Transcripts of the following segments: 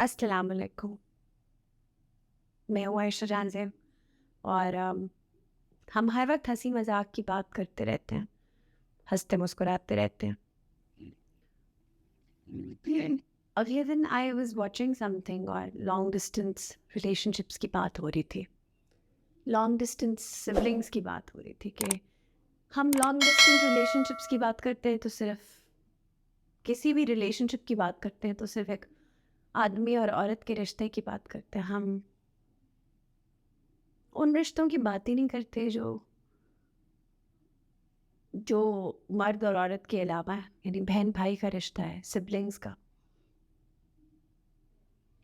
अस्सलाम वालेकुम। मैं हूँ आयशा जान ज़ैब और हम हर वक्त हंसी मजाक की बात करते रहते हैं, हंसते मुस्कुराते रहते हैं। अगले दिन आई वाज वाचिंग समथिंग और लॉन्ग डिस्टेंस रिलेशनशिप्स की बात हो रही थी, लॉन्ग डिस्टेंस सिबलिंग्स की बात हो रही थी कि हम लॉन्ग डिस्टेंस रिलेशनशिप्स की बात करते हैं तो सिर्फ किसी भी रिलेशनशिप की बात करते हैं तो सिर्फ एक आदमी और औरत के रिश्ते की बात करते हैं। हम उन रिश्तों की बात ही नहीं करते जो जो मर्द और औरत के अलावा है, यानी बहन भाई का रिश्ता है, सिबलिंग्स का,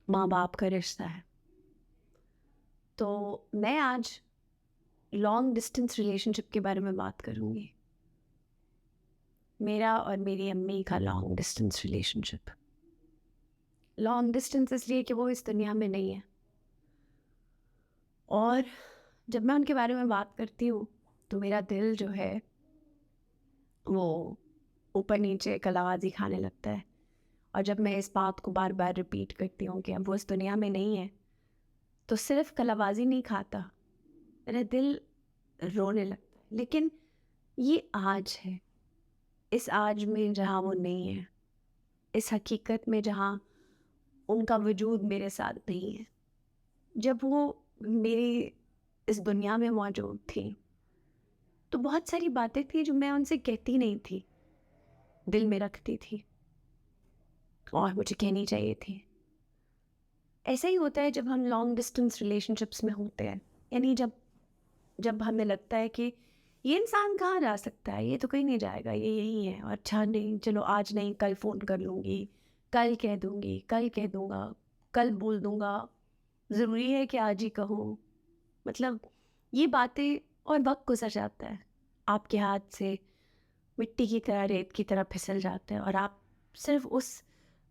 माँ बाप का रिश्ता है। तो मैं आज लॉन्ग डिस्टेंस रिलेशनशिप के बारे में बात करूँगी। मेरा और मेरी अम्मी का long distance relationship. Long distance इसलिए कि वो इस दुनिया में नहीं है, और जब मैं उनके बारे में बात करती हूँ तो मेरा दिल जो है वो ऊपर नीचे कलावाजी खाने लगता है। और जब मैं इस बात को बार बार रिपीट करती हूँ कि अब वो इस दुनिया में नहीं है, तो सिर्फ कलाबाजी नहीं खाता, मेरा दिल रोने लगता है। लेकिन ये आज है, इस आज में जहाँ वो नहीं है, इस हकीकत में जहाँ उनका वजूद मेरे साथ नहीं है। जब वो मेरी इस दुनिया में मौजूद थी तो बहुत सारी बातें थी जो मैं उनसे कहती नहीं थी, दिल में रखती थी और मुझे कहनी चाहिए थी। ऐसा ही होता है जब हम लॉन्ग डिस्टेंस रिलेशनशिप्स में होते हैं, यानी जब जब हमें लगता है कि ये इंसान कहाँ जा सकता है, ये तो कहीं नहीं जाएगा, ये यही है, और अच्छा नहीं, चलो आज नहीं कल फ़ोन कर लूँगी, कल कह दूँगी, कल कह दूँगा, कल बोल दूँगा, ज़रूरी है कि आज ही कहूँ। मतलब ये बातें, और वक्त गुजर जाता है, आपके हाथ से मिट्टी की तरह, रेत की तरह फिसल जाता है, और आप सिर्फ उस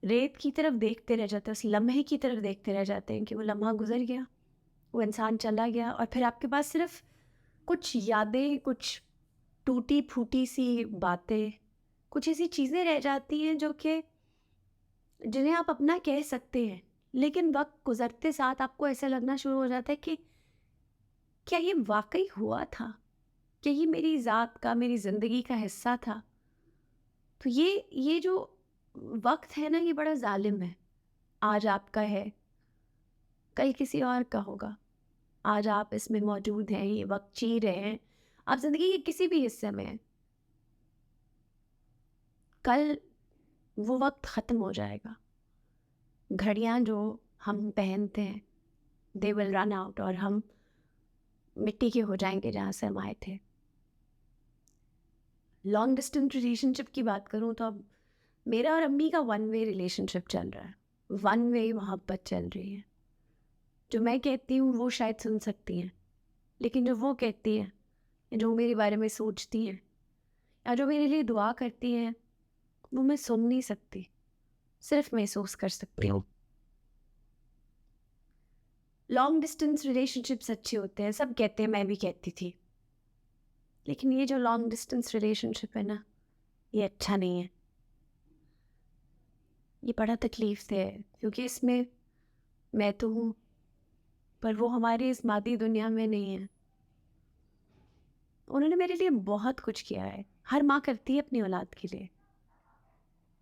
रेत की तरफ देखते रह जाते हैं, उस लम्हे की तरफ देखते रह जाते हैं कि वो लम्हा गुजर गया, वो इंसान चला गया, और फिर आपके पास सिर्फ कुछ यादें, कुछ टूटी फूटी सी बातें, कुछ ऐसी चीज़ें रह जाती हैं जो कि जिन्हें आप अपना कह सकते हैं। लेकिन वक्त गुजरते साथ आपको ऐसा लगना शुरू हो जाता है कि क्या ये वाकई हुआ था, क्या ये मेरी ज़ात का, मेरी ज़िंदगी का हिस्सा था। तो ये जो वक्त है ना, ये बड़ा जालिम है। आज आपका है, कल किसी और का होगा। आज आप इसमें मौजूद हैं, ये वक्त जी रहे हैं, आप ज़िंदगी के किसी भी हिस्से में हैं, कल वो वक्त ख़त्म हो जाएगा। घड़ियाँ जो हम पहनते हैं, दे विल रन आउट, और हम मिट्टी के हो जाएंगे जहाँ से हम आए थे। लॉन्ग डिस्टेंस रिलेशनशिप की बात करूँ तो अब मेरा और अम्मी का वन वे रिलेशनशिप चल रहा है, वन वे मोहब्बत चल रही है। जो मैं कहती हूँ वो शायद सुन सकती हैं, लेकिन जो वो कहती हैं, जो मेरे बारे में सोचती हैं, या जो मेरे लिए दुआ करती हैं, वो मैं सुन नहीं सकती, सिर्फ महसूस कर सकती हूँ। लॉन्ग डिस्टेंस रिलेशनशिप्स अच्छे होते हैं, सब कहते हैं, मैं भी कहती थी। लेकिन ये जो लॉन्ग डिस्टेंस रिलेशनशिप है ना, ये अच्छा नहीं है, ये बड़ा तकलीफ से है, क्योंकि इसमें मैं तो हूँ, पर वो हमारी इस मादी दुनिया में नहीं है। उन्होंने मेरे लिए बहुत कुछ किया है, हर माँ करती है अपनी औलाद के लिए।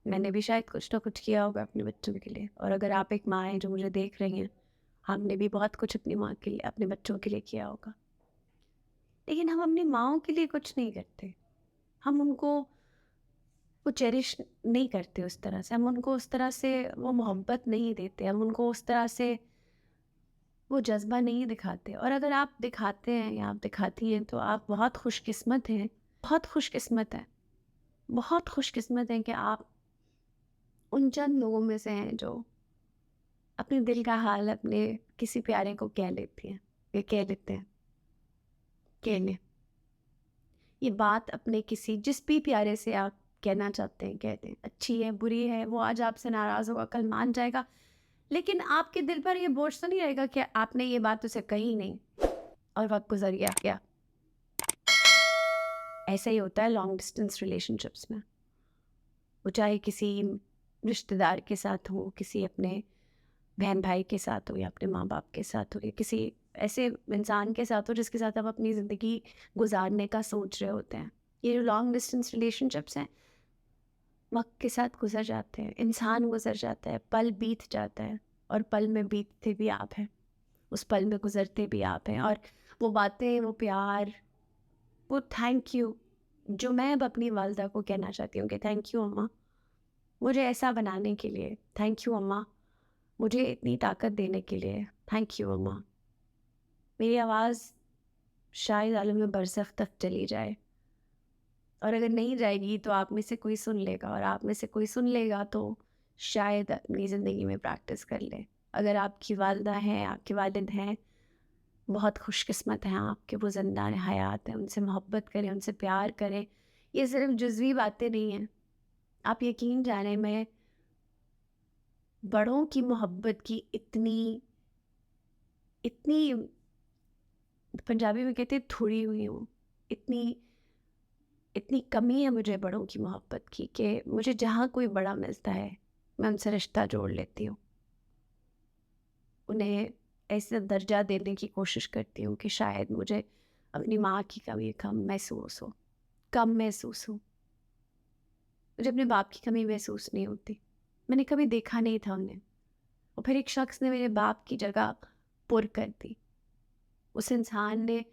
मैंने भी शायद कुछ ना कुछ किया होगा अपने बच्चों के लिए, और अगर आप एक माँ हैं जो मुझे देख रही हैं, हमने भी बहुत कुछ अपनी माँ के लिए, अपने बच्चों के लिए किया होगा। लेकिन हम अपनी माँओं के लिए कुछ नहीं करते, हम उनको वो चेरिश नहीं करते उस तरह से, हम उनको उस तरह से वो मोहब्बत नहीं देते, हम उनको उस तरह से वो जज्बा नहीं दिखाते। और अगर आप दिखाते हैं या आप दिखाती हैं तो आप बहुत खुशकिस्मत हैं, बहुत खुशकिस्मत हैं, बहुत खुशकिस्मत हैं कि आप उन चंद लोगों में से हैं जो अपने दिल का हाल अपने किसी प्यारे को कह लेती हैं, या कह लेते हैं, कह लें ये बात अपने किसी जिस भी प्यारे से आप कहना चाहते हैं, कह दें। अच्छी है, बुरी है, वो आज आपसे नाराज़ होगा, कल मान जाएगा, लेकिन आपके दिल पर ये बोझ तो नहीं रहेगा कि आपने ये बात उसे कही नहीं और वक्त गुजर गया क्या। ऐसा ही होता है लॉन्ग डिस्टेंस रिलेशनशिप्स में, वो चाहे किसी रिश्तेदार के साथ हो, किसी अपने बहन भाई के साथ हो या अपने माँ बाप के साथ हो या किसी ऐसे इंसान के साथ हो जिसके साथ आप अपनी ज़िंदगी गुजारने का सोच रहे होते हैं। ये जो लॉन्ग डिस्टेंस रिलेशनशिप्स हैं, वक्त के साथ गुजर जाते हैं, इंसान गुजर जाता है, पल बीत जाता है, और पल में बीतते भी आप हैं, उस पल में गुजरते भी आप हैं। और वो बातें, वो प्यार, वो थैंक यू जो मैं अब अपनी वालदा को कहना चाहती हूँ कि थैंक यू अम्मा मुझे ऐसा बनाने के लिए, थैंक यू अम्मा मुझे इतनी ताकत देने के लिए, थैंक यू अम्मा। मेरी आवाज़ शायद आलम बरज़ख तक चली जाए, और अगर नहीं जाएगी तो आप में से कोई सुन लेगा, और आप में से कोई सुन लेगा तो शायद अपनी ज़िंदगी में प्रैक्टिस कर ले। अगर आपकी वालदा हैं, आपके वालिद हैं, बहुत खुशकिस्मत हैं आप कि वो ज़िंदा हयात हैं। उनसे मोहब्बत करें, उनसे प्यार करें। ये सिर्फ जुज़वी बातें नहीं हैं। आप यकीन जाने, मैं बड़ों की मोहब्बत की इतनी इतनी पंजाबी में कहते हैं थोड़ी हुई हूँ, इतनी इतनी कमी है मुझे बड़ों की मोहब्बत की कि मुझे जहाँ कोई बड़ा मिलता है मैं उनसे रिश्ता जोड़ लेती हूँ। उन्हें ऐसा दर्जा देने की कोशिश करती हूँ कि शायद मुझे अपनी माँ की कमी कम महसूस हो। मुझे अपने बाप की कमी महसूस नहीं होती। मैंने कभी देखा नहीं था उन्हें, और फिर एक शख्स ने मेरे बाप की जगह पुर कर दी। उस इंसान ने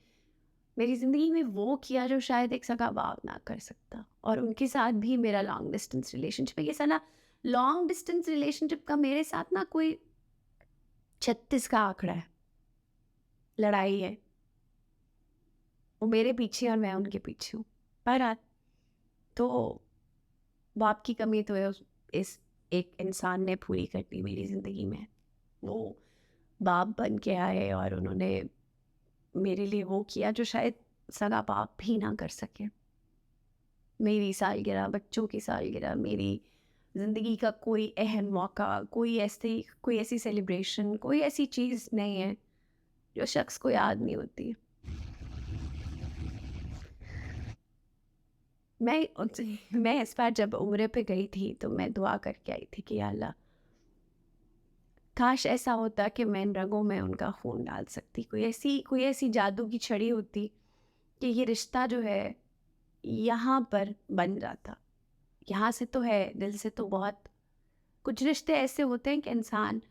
मेरी ज़िंदगी में वो किया जो शायद एक सगा बाप ना कर सकता, और उनके साथ भी मेरा लॉन्ग डिस्टेंस रिलेशनशिप है। ये साला लॉन्ग डिस्टेंस रिलेशनशिप का मेरे साथ ना कोई 36 का आंकड़ा है, लड़ाई है। वो मेरे पीछे और मैं उनके पीछे हूँ। पर तो बाप की कमी तो इस एक इंसान ने पूरी कर दी मेरी ज़िंदगी में। वो बाप बन के आए और उन्होंने मेरे लिए वो किया जो शायद सगा बाप भी ना कर सके। मेरी सालगिरह, बच्चों की सालगिरह, मेरी ज़िंदगी का कोई अहम मौका, कोई ऐसी सेलिब्रेशन, कोई ऐसी चीज़ नहीं है जो शख्स को याद नहीं होती। मैं इस बार जब उम्रे पे गई थी तो मैं दुआ करके आई थी कि या अल्लाह, काश ऐसा होता कि मैं इन रगों में उनका खून डाल सकती, कोई ऐसी जादू की छड़ी होती कि ये रिश्ता जो है यहाँ पर बन जाता। यहाँ से तो है, दिल से तो बहुत कुछ रिश्ते ऐसे होते हैं कि इंसान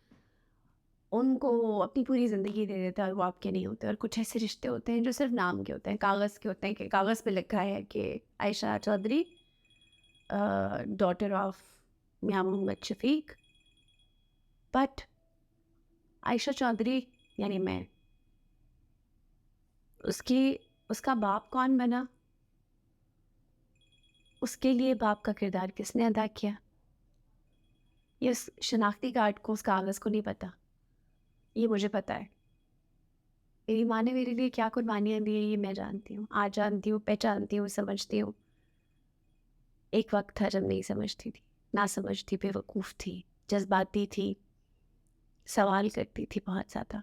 उनको अपनी पूरी ज़िंदगी दे देता है और वो आपके नहीं होते, और कुछ ऐसे रिश्ते होते हैं जो सिर्फ नाम के होते हैं, कागज़ के होते हैं कि कागज़ पे लिखा है कि Ayesha Chaudhary, daughter of Mian Mohammad Shafiq, but Ayesha Chaudhary यानी मैं, उसकी उसका बाप कौन बना, उसके लिए बाप का किरदार किसने अदा किया, ये उस शनाख्ती कार्ड को, उस कागज़ को नहीं पता। ये मुझे पता है। मेरी माँ ने मेरे लिए क्या कुर्बानियाँ दी हैं ये मैं जानती हूँ। आज जानती हूँ, पहचानती हूँ, समझती हूँ। एक वक्त था जब नहीं समझती थी, ना समझती, बेवकूफ़ थी, जज्बाती थी, सवाल करती थी बहुत ज़्यादा।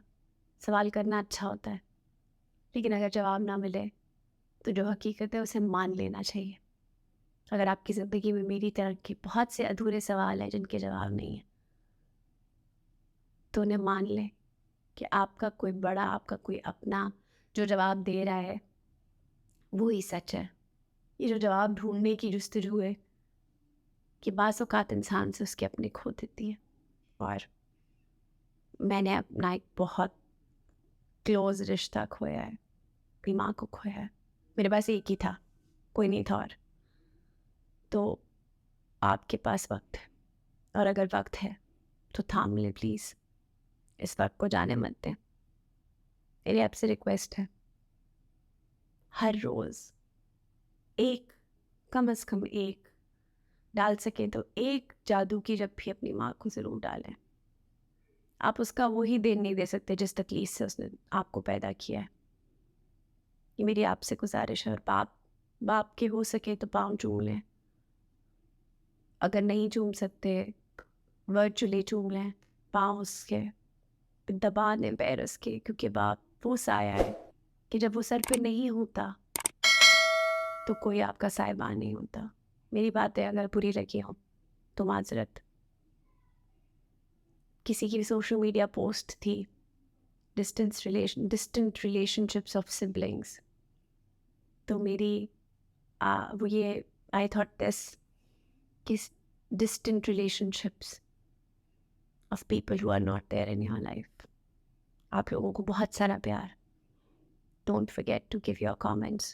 सवाल करना अच्छा होता है, लेकिन अगर जवाब ना मिले तो जो हकीकत है उसे मान लेना चाहिए। अगर आपकी ज़िंदगी में मेरी तरह के बहुत से अधूरे सवाल हैं जिनके जवाब नहीं है, तो उन्हें मान लें कि आपका कोई बड़ा, आपका कोई अपना जो जवाब दे रहा है वो ही सच है। ये जो जवाब ढूंढने की जुस्तजू है कि बाज़ औक़ात इंसान से उसके अपने खो देती है। और मैंने अपना एक बहुत क्लोज़ रिश्ता खोया है, अपनी माँ को खोया है। मेरे पास एक ही था, कोई नहीं था। और तो आपके पास वक्त है, और अगर वक्त है तो थाम लें प्लीज़, इस वक्त को जाने मत दें। मेरी आपसे रिक्वेस्ट है, हर रोज़ एक, कम से कम एक, डाल सके तो एक जादू की जब भी अपनी माँ को ज़रूर डालें। आप उसका वही देन नहीं दे सकते जिस तकलीफ़ से उसने आपको पैदा किया है। ये मेरी आपसे गुजारिश है। और बाप के हो सके तो पाँव चूम लें, अगर नहीं चूम सकते वर्चुअली चूम लें पाँव उसके, दबा दें पैर उसके, क्योंकि बाप वो साया है कि जब वो सर पे नहीं होता तो कोई आपका साहिबान नहीं होता। मेरी बातें अगर बुरी लगी हों तो माजरत। किसी की सोशल मीडिया पोस्ट थी, डिस्टेंट रिलेशनशिप्स ऑफ सिबलिंग्स, तो मेरी वो ये आई थॉट दिस किस distant relationships of people who are not there in your life. आप लोगों को बहुत सारा प्यार. Don't forget to give your comments.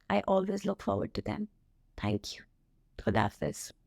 I always look forward to them. Thank you. खुदा हाफिज़.